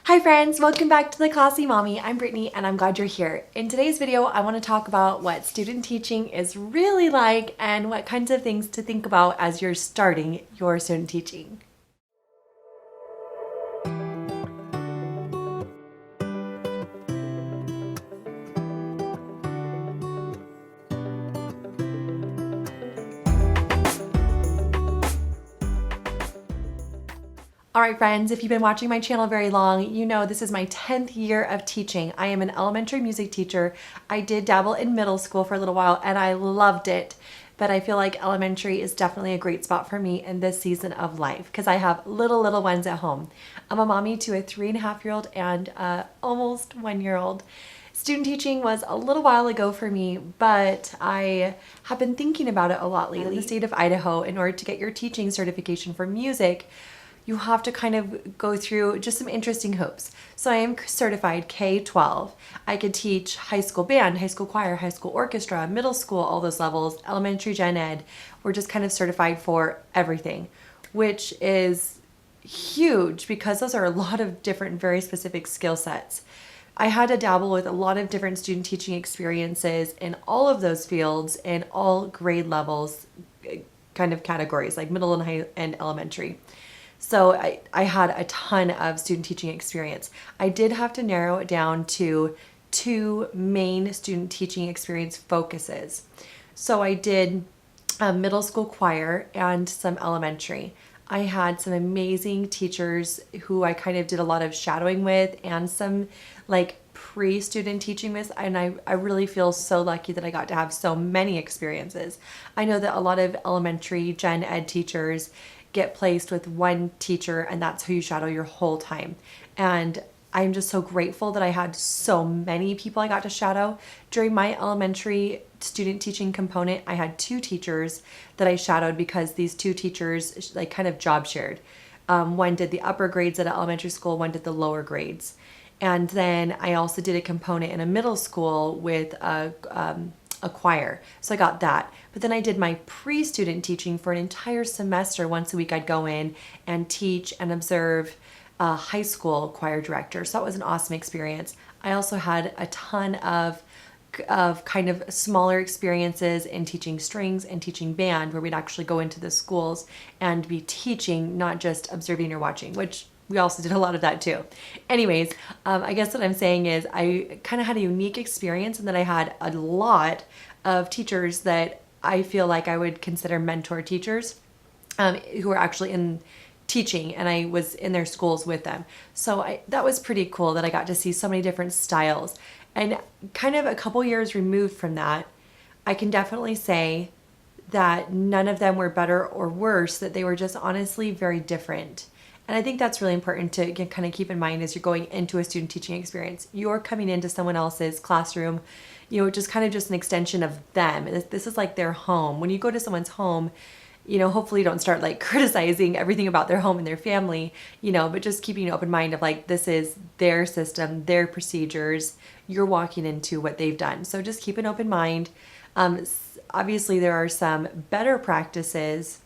Hi friends, welcome back to The Classy Mommy. I'm Brittany and I'm glad you're here. In today's video, I want to talk about what student teaching is really like and what kinds of things to think about as you're starting your student teaching. All right, friends, if you've been watching my channel very long, you know this is my 10th year of teaching. I am an elementary music teacher. I did dabble in middle school for a little while and I loved it, but I feel like elementary is definitely a great spot for me in this season of life because I have little ones at home. I'm a mommy to a 3.5-year-old and almost 1-year-old. Student teaching was a little while ago for me, but I have been thinking about it a lot lately. In the state of Idaho, in order to get your teaching certification for music, you have to kind of go through just some interesting hoops. So I am certified K-12. I could teach high school band, high school choir, high school orchestra, middle school, all those levels, elementary gen ed. We're just kind of certified for everything, which is huge because those are a lot of different, very specific skill sets. I had to dabble with a lot of different student teaching experiences in all of those fields and all grade levels, kind of categories like middle and high and elementary. So I had a ton of student teaching experience. I did have to narrow it down to 2 main student teaching experience focuses. So I did middle school choir and some elementary. I had some amazing teachers who I kind of did a lot of shadowing with and some like pre-student teaching with, and I really feel so lucky that I got to have so many experiences. I know that a lot of elementary gen ed teachers get placed with one teacher and that's who you shadow your whole time. And I'm just so grateful that I had so many people I got to shadow. During my elementary student teaching component, I had 2 teachers that I shadowed because these 2 teachers like kind of job shared. One did the upper grades at an elementary school, one did the lower grades. And then I also did a component in a middle school with a choir. So I got that. But then I did my pre-student teaching for an entire semester. Once a week I'd go in and teach and observe a high school choir director. So that was an awesome experience. I also had a ton of kind of smaller experiences in teaching strings and teaching band where we'd actually go into the schools and be teaching, not just observing or watching, which we also did a lot of that too. Anyways, I guess what I'm saying is I kind of had a unique experience and that I had a lot of teachers that I feel like I would consider mentor teachers who are actually in teaching, and I was in their schools with them. So that was pretty cool that I got to see so many different styles. And kind of a couple years removed from that, I can definitely say that none of them were better or worse, that they were just honestly very different. And I think that's really important to kind of keep in mind as you're going into a student teaching experience. You're coming into someone else's classroom, just kind of just an extension of them. This is like their home. When you go to someone's home, hopefully you don't start like criticizing everything about their home and their family, but just keeping an open mind of like, this is their system, their procedures. You're walking into what they've done. So just keep an open mind. Obviously there are some better practices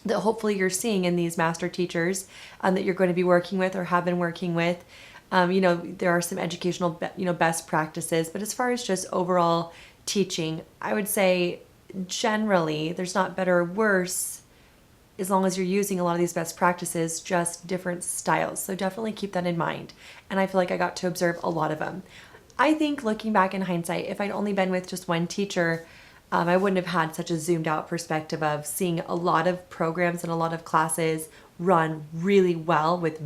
that hopefully you're seeing in these master teachers that you're going to be working with or have been working with. There are some educational, best practices, but as far as just overall teaching, I would say generally there's not better or worse as long as you're using a lot of these best practices, just different styles. So definitely keep that in mind. And I feel like I got to observe a lot of them. I think looking back in hindsight, if I'd only been with just one teacher, I wouldn't have had such a zoomed out perspective of seeing a lot of programs and a lot of classes run really well with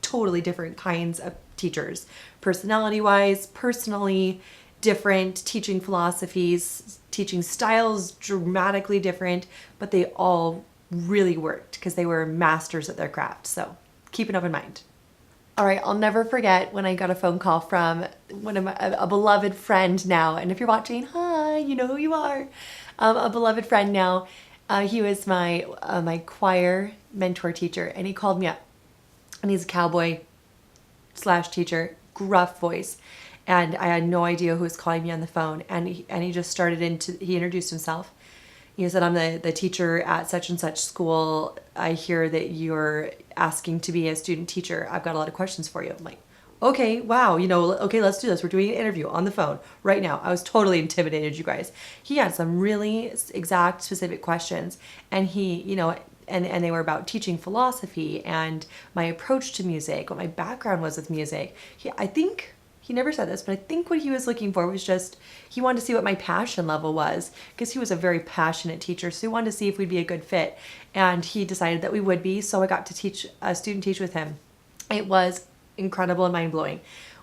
totally different kinds of teachers. Personality-wise, personally different teaching philosophies, teaching styles dramatically different, but they all really worked because they were masters at their craft. So keep an open mind. All right, I'll never forget when I got a phone call from one of a beloved friend now. And if you're watching, hi, you know who you are. A beloved friend now. He was my choir mentor teacher, and he called me up. And he's a cowboy / teacher, gruff voice. And I had no idea who was calling me on the phone. And he just started he introduced himself. He said, I'm the teacher at such and such school. I hear that you're asking to be a student teacher. I've got a lot of questions for you. I'm like, Okay, wow, okay, let's do this. We're doing an interview on the phone right now. I was totally intimidated, you guys. He had some really exact, specific questions, and and they were about teaching philosophy and my approach to music, what my background was with music. I think he never said this, but I think what he was looking for was just he wanted to see what my passion level was because he was a very passionate teacher. So he wanted to see if we'd be a good fit, and he decided that we would be. So I got to student teach with him. It was incredible and mind blowing.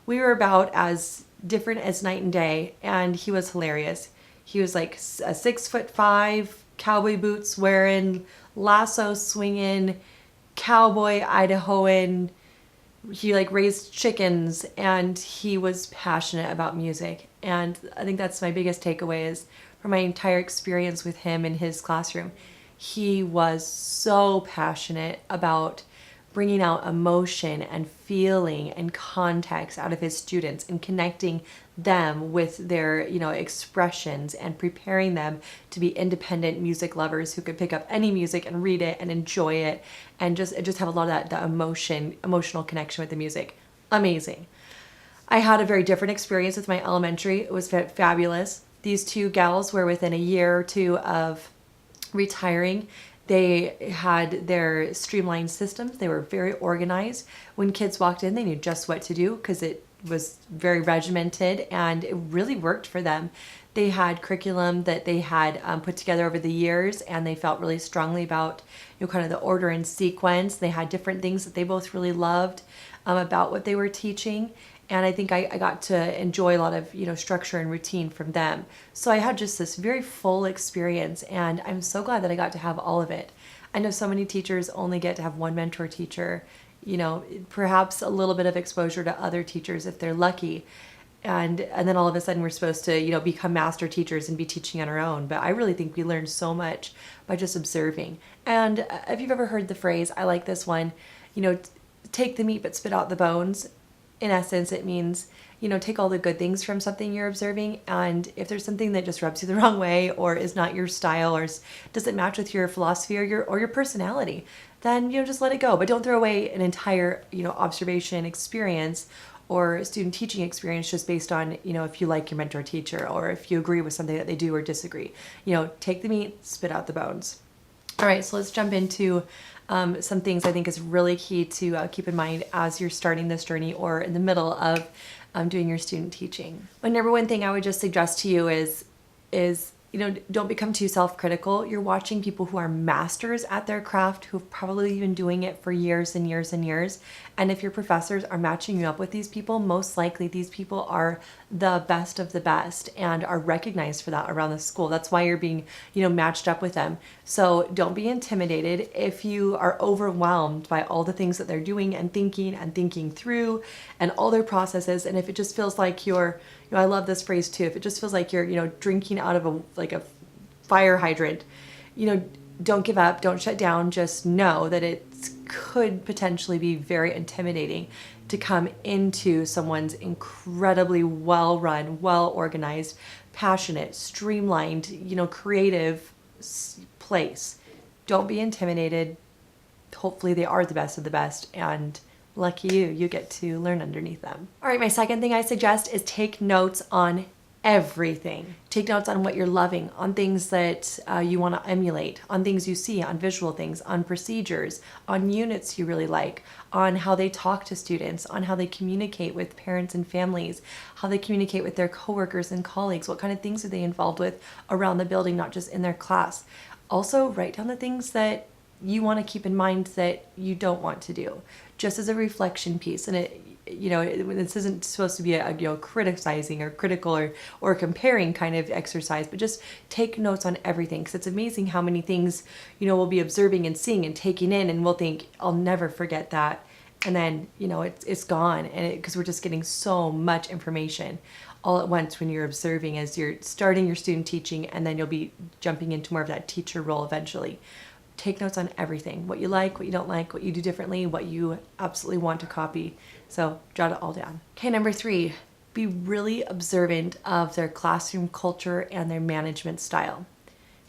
We were about as different as night and day, and he was hilarious. He was like a 6'5", cowboy boots wearing, lasso swinging, cowboy Idahoan. He like raised chickens, and he was passionate about music. And I think that's my biggest takeaway is from my entire experience with him in his classroom. He was so passionate about bringing out emotion and feeling and context out of his students and connecting them with their, expressions and preparing them to be independent music lovers who could pick up any music and read it and enjoy it and just have a lot of that emotional connection with the music. Amazing. I had a very different experience with my elementary. It was fabulous. These two gals were within a year or two of retiring. They had their streamlined systems. They were very organized. When kids walked in, they knew just what to do because it was very regimented and it really worked for them. They had curriculum that they had put together over the years, and they felt really strongly about kind of the order and sequence. They had different things that they both really loved about what they were teaching. And I think I got to enjoy a lot of, structure and routine from them. So I had just this very full experience, and I'm so glad that I got to have all of it. I know so many teachers only get to have one mentor teacher, perhaps a little bit of exposure to other teachers if they're lucky. And then all of a sudden we're supposed to, become master teachers and be teaching on our own. But I really think we learn so much by just observing. And if you've ever heard the phrase, I like this one, take the meat but spit out the bones. In essence, it means, take all the good things from something you're observing, and if there's something that just rubs you the wrong way or is not your style or doesn't match with your philosophy or your personality, then, just let it go. But don't throw away an entire, observation experience or student teaching experience just based on, if you like your mentor teacher or if you agree with something that they do or disagree. Take the meat, spit out the bones. All right, so let's jump into some things I think is really key to keep in mind as you're starting this journey or in the middle of doing your student teaching. My number one thing I would just suggest to you is don't become too self-critical. You're watching people who are masters at their craft, who've probably been doing it for years and years and years. And if your professors are matching you up with these people, most likely these people are the best of the best and are recognized for that around the school. That's why you're being, matched up with them. So don't be intimidated if you are overwhelmed by all the things that they're doing and thinking through and all their processes. And if it just feels like I love this phrase too. If it just feels like you're, drinking out of a fire hydrant, don't give up, don't shut down. Just know that it could potentially be very intimidating to come into someone's incredibly well-run, well-organized, passionate, streamlined, creative place. Don't be intimidated. Hopefully they are the best of the best, and lucky you get to learn underneath them. All right, my second thing I suggest is take notes on everything. Take notes on what you're loving, on things that you want to emulate, on things you see, on visual things, on procedures, on units you really like, on how they talk to students, on how they communicate with parents and families, how they communicate with their coworkers and colleagues, what kind of things are they involved with around the building, not just in their class. Also, write down the things that you want to keep in mind that you don't want to do, just as a reflection piece. And this isn't supposed to be a criticizing or critical or comparing kind of exercise, but just take notes on everything, because it's amazing how many things we'll be observing and seeing and taking in, and we'll think, I'll never forget that, and then it's gone, and because we're just getting so much information all at once when you're observing as you're starting your student teaching, and then you'll be jumping into more of that teacher role eventually. Take notes on everything, what you like, what you don't like, what you do differently, what you absolutely want to copy. So jot it all down. Okay, number 3, be really observant of their classroom culture and their management style.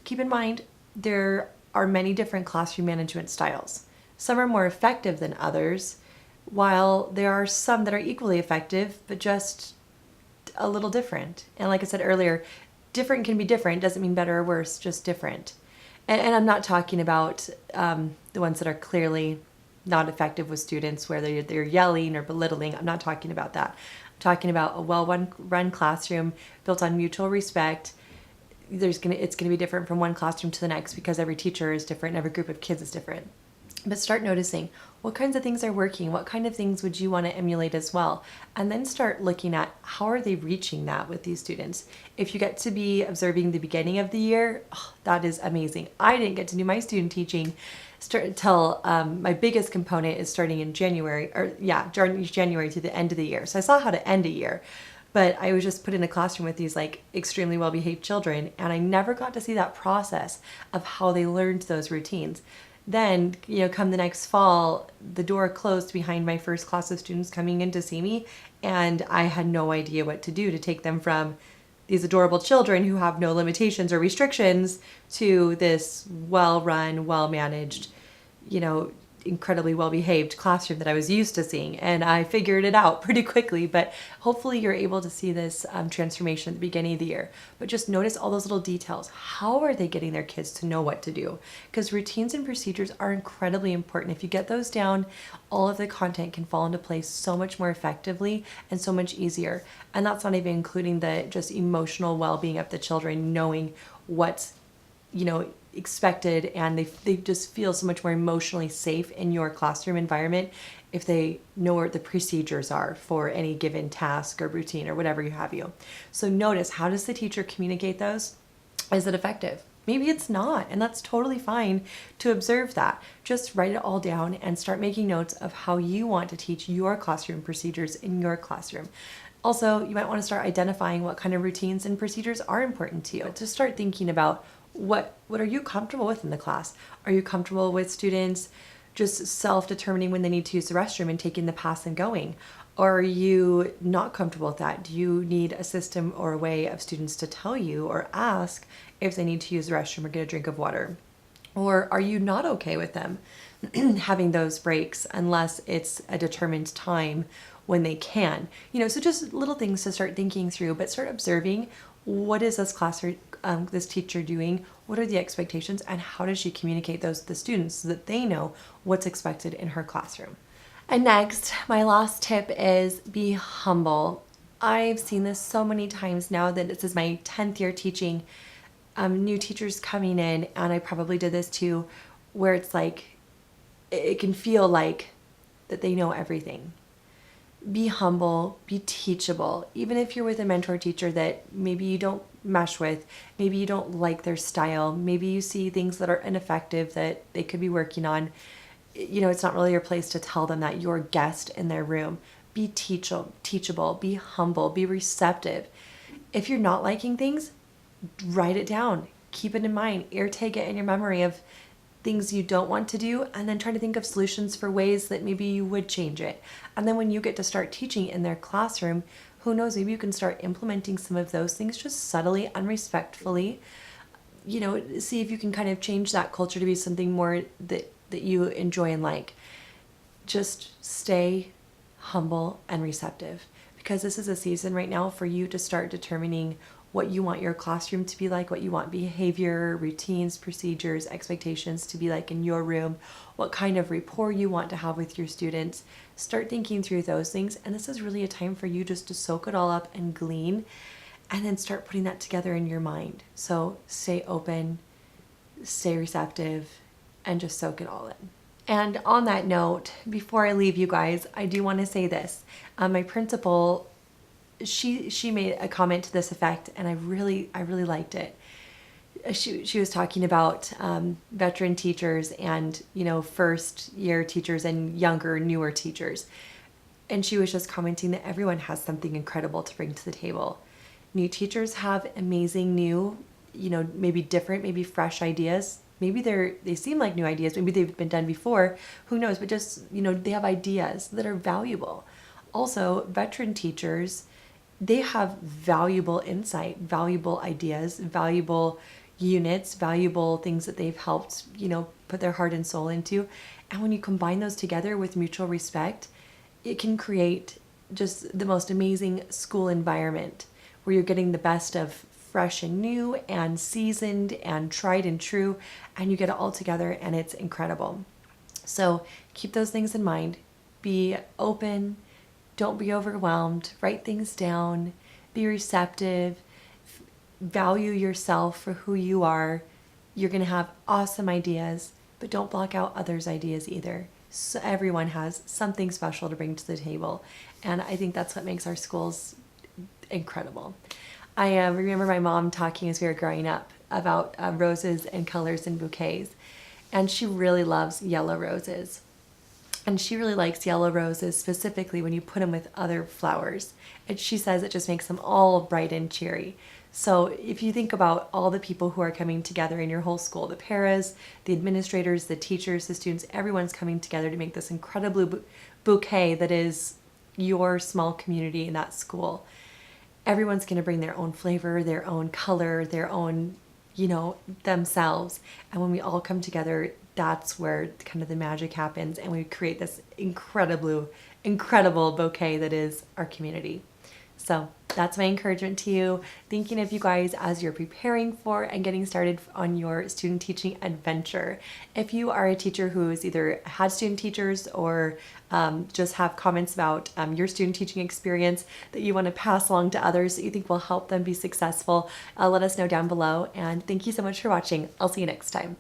Keep in mind, there are many different classroom management styles. Some are more effective than others, while there are some that are equally effective, but just a little different. And like I said earlier, different can be different, doesn't mean better or worse, just different. And I'm not talking about the ones that are clearly not effective with students where they're yelling or belittling. I'm not talking about that. I'm talking about a well-run classroom built on mutual respect. It's gonna be different from one classroom to the next because every teacher is different and every group of kids is different. But start noticing what kinds of things are working, what kind of things would you want to emulate as well, and then start looking at how are they reaching that with these students. If you get to be observing the beginning of the year, oh, that is amazing. I didn't get to do my student teaching until my biggest component is starting in January, January to the end of the year. So I saw how to end a year. But I was just put in a classroom with these like extremely well-behaved children, and I never got to see that process of how they learned those routines. Then, come the next fall, the door closed behind my first class of students coming in to see me, and I had no idea what to do to take them from these adorable children who have no limitations or restrictions to this well-run, well-managed, incredibly well-behaved classroom that I was used to seeing. And I figured it out pretty quickly, but hopefully you're able to see this transformation at the beginning of the year. But just notice all those little details. How are they getting their kids to know what to do? Because routines and procedures are incredibly important. If you get those down, all of the content can fall into place so much more effectively and so much easier. And that's not even including the just emotional well-being of the children, knowing what's expected, and they just feel so much more emotionally safe in your classroom environment if they know what the procedures are for any given task or routine or whatever you have you. So notice, how does the teacher communicate those? Is it effective? Maybe it's not, and that's totally fine to observe that. Just write it all down and start making notes of how you want to teach your classroom procedures in your classroom. Also, you might want to start identifying what kind of routines and procedures are important to you. Just start thinking about what are you comfortable with in the class? Are you comfortable with students just self-determining when they need to use the restroom and taking the pass and going? Or are you not comfortable with that? Do you need a system or a way of students to tell you or ask if they need to use the restroom or get a drink of water? Or are you not okay with them having those breaks unless it's a determined time when they can? So just little things to start thinking through, but start observing, what is this teacher doing? What are the expectations, and how does she communicate those to the students so that they know what's expected in her classroom? And next, my last tip is be humble. I've seen this so many times now that this is my 10th year teaching, new teachers coming in, and I probably did this too, where it's like, it can feel like that they know everything. Be humble, be teachable. Even if you're with a mentor teacher that maybe you don't mesh with, maybe you don't like their style, maybe you see things that are ineffective that they could be working on, it's not really your place to tell them that. You're a guest in their room. Be teachable, be humble, be receptive. If you're not liking things, write it down. Keep it in mind. Ear tag it in your memory of things you don't want to do, and then try to think of solutions for ways that maybe you would change it. And then when you get to start teaching in their classroom, who knows, maybe you can start implementing some of those things just subtly, unrespectfully. See if you can kind of change that culture to be something more that you enjoy and like. Just stay humble and receptive, because this is a season right now for you to start determining what you want your classroom to be like, what you want behavior, routines, procedures, expectations to be like in your room, what kind of rapport you want to have with your students. Start thinking through those things, and this is really a time for you just to soak it all up and glean, and then start putting that together in your mind. So stay open, stay receptive, and just soak it all in. And on that note, before I leave you guys, I do want to say this. My principal, she made a comment to this effect, and I really liked it. She was talking about veteran teachers and first year teachers and younger, newer teachers, and she was just commenting that everyone has something incredible to bring to the table. New teachers have amazing new, maybe different, maybe fresh ideas. Maybe they seem like new ideas. Maybe they've been done before. Who knows? But just they have ideas that are valuable. Also, veteran teachers, they have valuable insight, valuable ideas, valuable units, valuable things that they've helped, put their heart and soul into. And when you combine those together with mutual respect, it can create just the most amazing school environment where you're getting the best of fresh and new and seasoned and tried and true, and you get it all together, and it's incredible. So keep those things in mind. Be open. Don't be overwhelmed. Write things down. Be receptive. Value yourself for who you are. You're going to have awesome ideas, but don't block out others' ideas either. So everyone has something special to bring to the table. And I think that's what makes our schools incredible. I remember my mom talking as we were growing up about roses and colors and bouquets. And she really loves yellow roses. And she really likes yellow roses specifically when you put them with other flowers. And she says it just makes them all bright and cheery. So if you think about all the people who are coming together in your whole school, the paras, the administrators, the teachers, the students, everyone's coming together to make this incredible bouquet that is your small community in that school. Everyone's going to bring their own flavor, their own color, their own, themselves. And when we all come together, that's where kind of the magic happens, and we create this incredible bouquet that is our community. So that's my encouragement to you, thinking of you guys as you're preparing for and getting started on your student teaching adventure. If you are a teacher who's either had student teachers or just have comments about your student teaching experience that you want to pass along to others that you think will help them be successful, let us know down below. And thank you so much for watching. I'll see you next time.